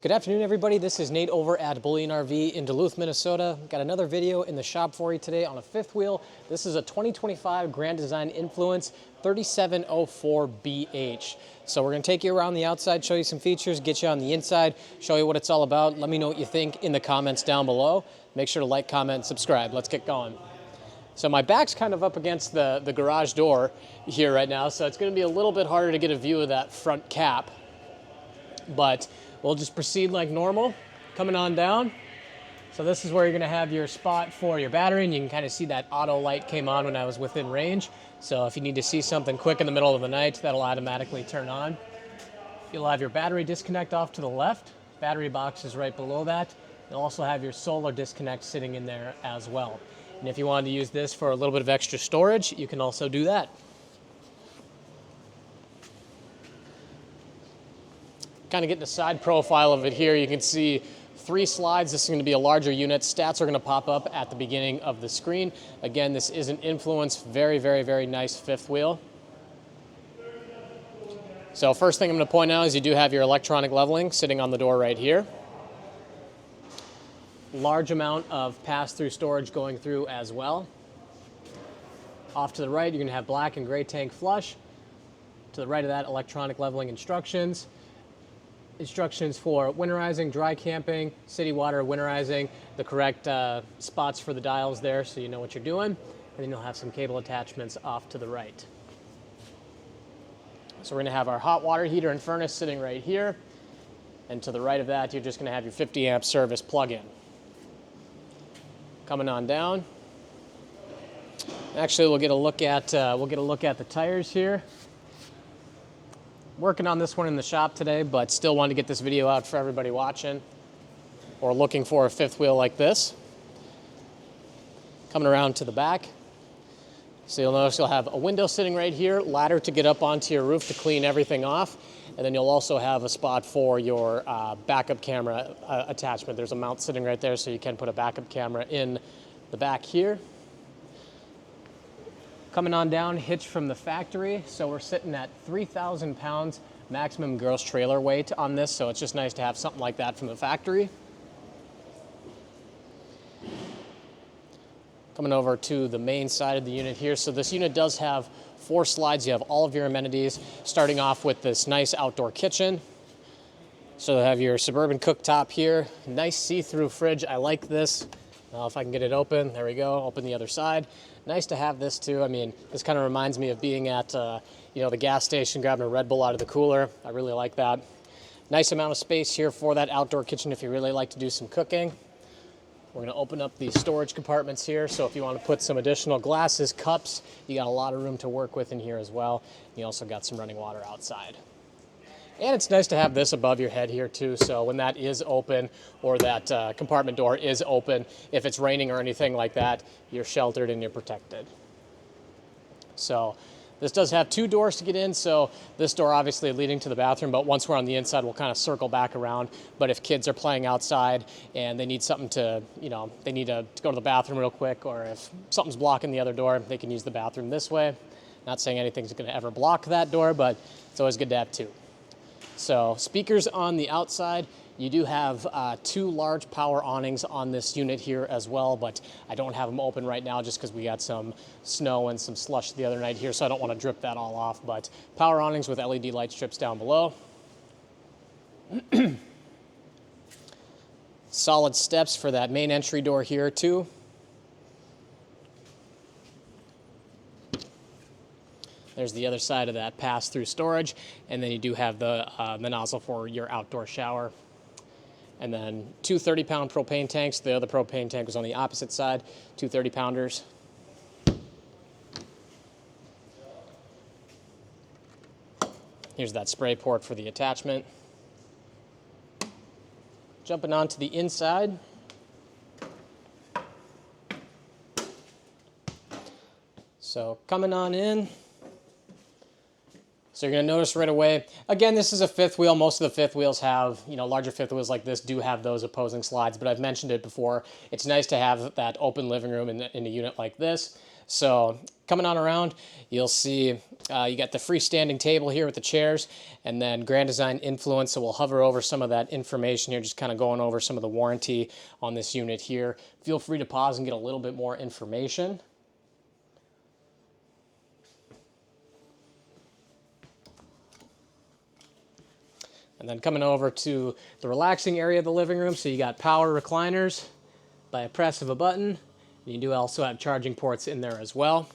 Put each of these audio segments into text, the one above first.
Good afternoon, everybody. This is Nate over at Bullion RV in Duluth, Minnesota. Got another video in the shop for you today on a fifth wheel. This is a 2025 Grand Design Influence 3704BH. So we're going to take you around the outside, show you some features, get you on the inside, show you what it's all about. Let me know what you think in the comments down below. Make sure to like, comment, and subscribe. Let's get going. So my back's kind of up against the garage door here right now, so it's going to be a little bit harder to get a view of that front cap. But we'll just proceed like normal, coming on down. So this is where you're gonna have your spot for your battery, and you can kind of see that auto light came on when I was within range. So if you need to see something quick in the middle of the night, that'll automatically turn on. You'll have your battery disconnect off to the left. Battery box is right below that. You'll also have your solar disconnect sitting in there as well. And if you wanted to use this for a little bit of extra storage, you can also do that. Kind of getting a side profile of it here, you can see 3 slides. This is going to be a larger unit. Stats are going to pop up at the beginning of the screen. Again, this is an Influence, very, very, very nice fifth wheel. So first thing I'm going to point out is you do have your electronic leveling sitting on the door right here. Large amount of pass-through storage going through as well. Off to the right, you're going to have black and gray tank flush. To the right of that, electronic leveling instructions. Instructions for winterizing, dry camping, city water winterizing, the correct spots for the dials there so you know what you're doing. And then you'll have some cable attachments off to the right. So we're gonna have our hot water heater and furnace sitting right here. And to the right of that, you're just gonna have your 50 amp service plug-in. Coming on down. Actually, we'll get a look at the tires here. Working on this one in the shop today, but still wanted to get this video out for everybody watching or looking for a fifth wheel like this. Coming around to the back. So you'll notice you'll have a window sitting right here, ladder to get up onto your roof to clean everything off, and then you'll also have a spot for your backup camera attachment. There's a mount sitting right there, so you can put a backup camera in the back here. Coming on down, hitch from the factory. So we're sitting at 3,000 pounds maximum gross trailer weight on this. So it's just nice to have something like that from the factory. Coming over to the main side of the unit here. So this unit does have 4 slides. You have all of your amenities, starting off with this nice outdoor kitchen. So you have your Suburban cooktop here. Nice see-through fridge. I like this. If I can get it open, there we go, open the other side. Nice to have this too. I mean, this kind of reminds me of being at the gas station, grabbing a Red Bull out of the cooler. I really like that. Nice amount of space here for that outdoor kitchen if you really like to do some cooking. We're gonna open up these storage compartments here. So if you want to put some additional glasses, cups, you got a lot of room to work with in here as well. You also got some running water outside. And it's nice to have this above your head here too, so when that is open or that compartment door is open, if it's raining or anything like that, you're sheltered and you're protected. So this does have 2 doors to get in, so this door obviously leading to the bathroom, but once we're on the inside, we'll kind of circle back around. But if kids are playing outside and they need something to, they need to go to the bathroom real quick, or if something's blocking the other door, they can use the bathroom this way. Not saying anything's gonna ever block that door, but it's always good to have 2. So speakers on the outside, you do have 2 large power awnings on this unit here as well, but I don't have them open right now just because we got some snow and some slush the other night here, so I don't want to drip that all off, but power awnings with LED light strips down below. Solid steps for that main entry door here too. There's the other side of that pass-through storage, and then you do have the nozzle for your outdoor shower. And then 2 30-pound propane tanks. The other propane tank was on the opposite side, 2 30-pounders. Here's that spray port for the attachment. Jumping onto the inside. So coming on in. So you're going to notice right away, again, this is a fifth wheel. Most of the fifth wheels have, larger fifth wheels like this do have those opposing slides, but I've mentioned it before. It's nice to have that open living room in a unit like this. So coming on around, you'll see you got the freestanding table here with the chairs, and then Grand Design Influence. So we'll hover over some of that information here, just kind of going over some of the warranty on this unit here. Feel free to pause and get a little bit more information. And then coming over to the relaxing area of the living room, so you got power recliners by a press of a button. You do also have charging ports in there as well.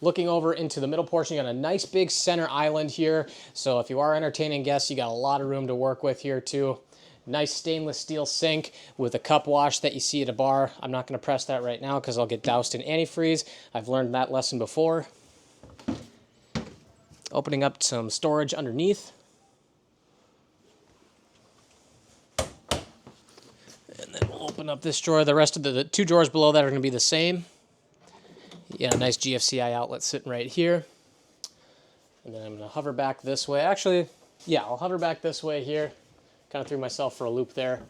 Looking over into the middle portion, you got a nice big center island here. So if you are entertaining guests, you got a lot of room to work with here too. Nice stainless steel sink with a cup wash that you see at a bar. I'm not going to press that right now because I'll get doused in antifreeze. I've learned that lesson before. Opening up some storage underneath. And then we'll open up this drawer. The rest of the two drawers below that are going to be the same. Yeah, nice GFCI outlet sitting right here. And then I'm going to hover back this way. Actually, yeah, I'll hover back this way here. Kind of threw myself for a loop there.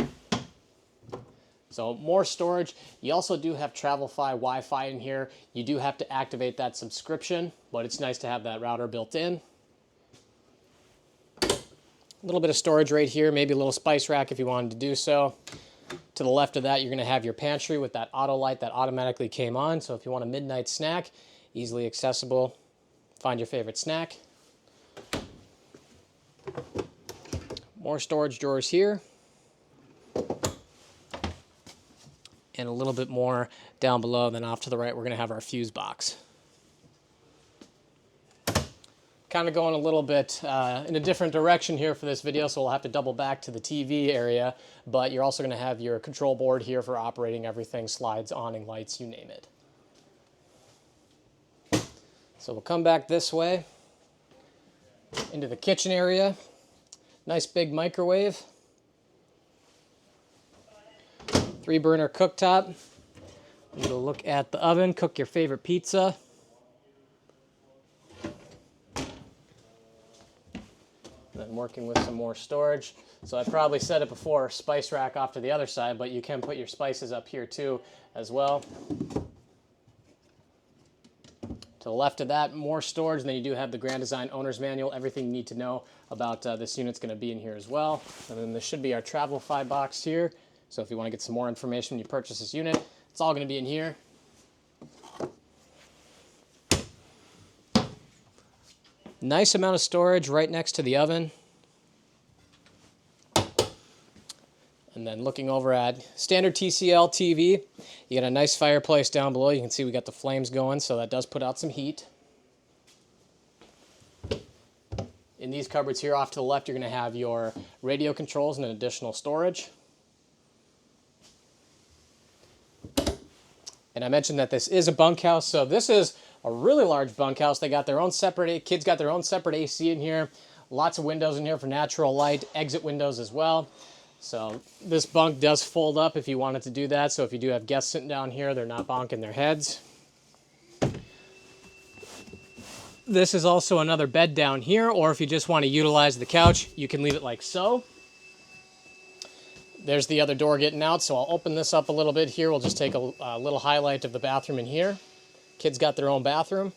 So more storage. You also do have TravelFi Wi-Fi in here. You do have to activate that subscription, but it's nice to have that router built in. A little bit of storage right here, maybe a little spice rack if you wanted to do so. To the left of that, you're going to have your pantry with that auto light that automatically came on. So if you want a midnight snack, easily accessible, find your favorite snack. More storage drawers here. And a little bit more down below. Then off to the right, we're going to have our fuse box. Kind of going a little bit in a different direction here for this video, so we'll have to double back to the TV area, but you're also going to have your control board here for operating everything, slides, awning, lights, you name it. So we'll come back this way into the kitchen area. Nice big microwave. 3-burner cooktop. We'll look at the oven, cook your favorite pizza. Then working with some more storage. So I probably said it before, spice rack off to the other side, but you can put your spices up here too as well. To the left of that, more storage. And then you do have the Grand Design Owner's Manual, everything you need to know about this unit's going to be in here as well. And then this should be our TravelFi box here. So if you want to get some more information when you purchase this unit, it's all going to be in here. Nice amount of storage right next to the oven. And then looking over at standard TCL TV, you got a nice fireplace down below. You can see we got the flames going, so that does put out some heat. In these cupboards here off to the left, you're going to have your radio controls and an additional storage. And I mentioned that this is a bunkhouse, so this is a really large bunkhouse. They got their own separate, kids got their own separate AC in here. Lots of windows in here for natural light, exit windows as well. So this bunk does fold up if you wanted to do that. So if you do have guests sitting down here, they're not bonking their heads. This is also another bed down here, or if you just want to utilize the couch, you can leave it like so. There's the other door getting out, so I'll open this up a little bit here. We'll just take a little highlight of the bathroom in here. Kids got their own bathroom.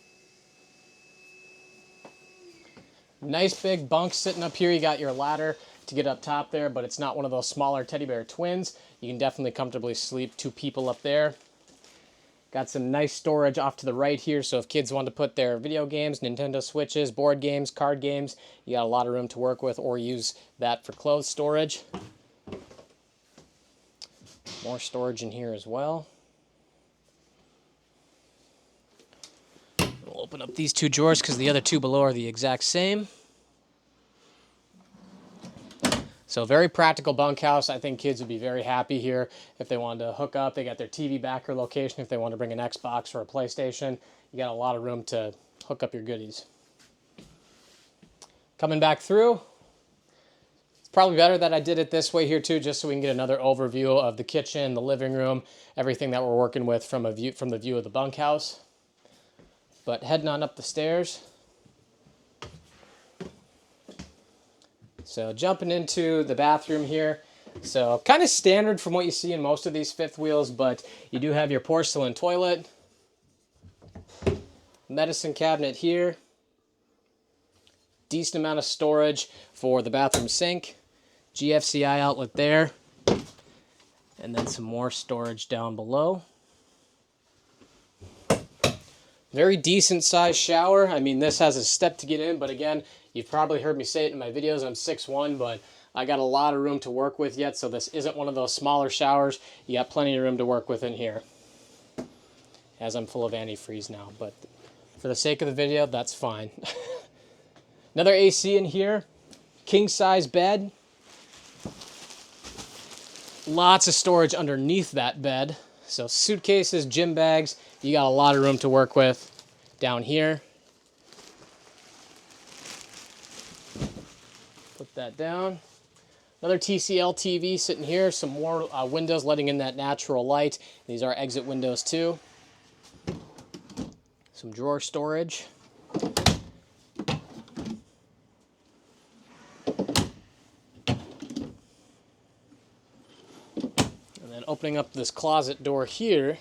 Nice big bunk sitting up here. You got your ladder to get up top there, but it's not one of those smaller teddy bear twins. You can definitely comfortably sleep 2 people up there. Got some nice storage off to the right here, so if kids want to put their video games, Nintendo Switches, board games, card games, you got a lot of room to work with, or use that for clothes storage. More storage in here as well. We'll open up these 2 drawers because the other 2 below are the exact same. So very practical bunkhouse. I think kids would be very happy here if they wanted to hook up. They got their TV backer location if they want to bring an Xbox or a PlayStation. You got a lot of room to hook up your goodies. Coming back through, it's probably better that I did it this way here too, just so we can get another overview of the kitchen, the living room, everything that we're working with from the view of the bunkhouse. But heading on up the stairs. So jumping into the bathroom here. So kind of standard from what you see in most of these fifth wheels, but you do have your porcelain toilet. medicine cabinet here. Decent amount of storage for the bathroom sink. GFCI outlet there. And then some more storage down below. Very decent sized shower. I mean, this has a step to get in, but again, you've probably heard me say it in my videos. I'm 6'1", but I got a lot of room to work with yet, so this isn't one of those smaller showers. You got plenty of room to work with in here. As I'm full of antifreeze now, but for the sake of the video, that's fine. Another AC in here. King size bed. Lots of storage underneath that bed. So suitcases, gym bags, you got a lot of room to work with down here. Put that down. Another TCL TV sitting here. Some more windows letting in that natural light. These are exit windows too. Some drawer storage. Opening up this closet door here,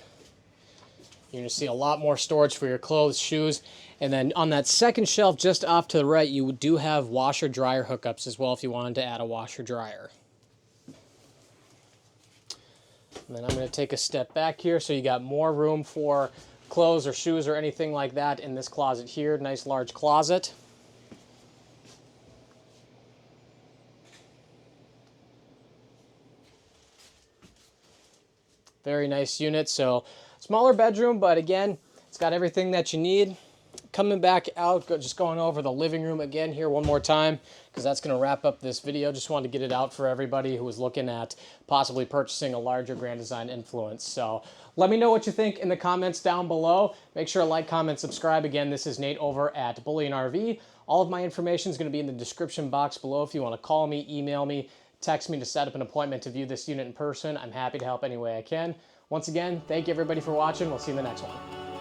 you're going to see a lot more storage for your clothes, shoes, and then on that second shelf just off to the right, you do have washer dryer hookups as well if you wanted to add a washer dryer. And then I'm going to take a step back here so you got more room for clothes or shoes or anything like that in this closet here. Nice large closet. Very nice unit. So smaller bedroom, but again, it's got everything that you need. Coming back out, just going over the living room again here one more time, because that's going to wrap up this video. Just wanted to get it out for everybody who was looking at possibly purchasing a larger Grand Design Influence. So let me know what you think in the comments down below. Make sure to like, comment, subscribe. Again, this is Nate over at Bullion RV. All of my information is going to be in the description box below if you want to call me, email me, text me to set up an appointment to view this unit in person. I'm happy to help any way I can. Once again, thank you everybody for watching. We'll see you in the next one.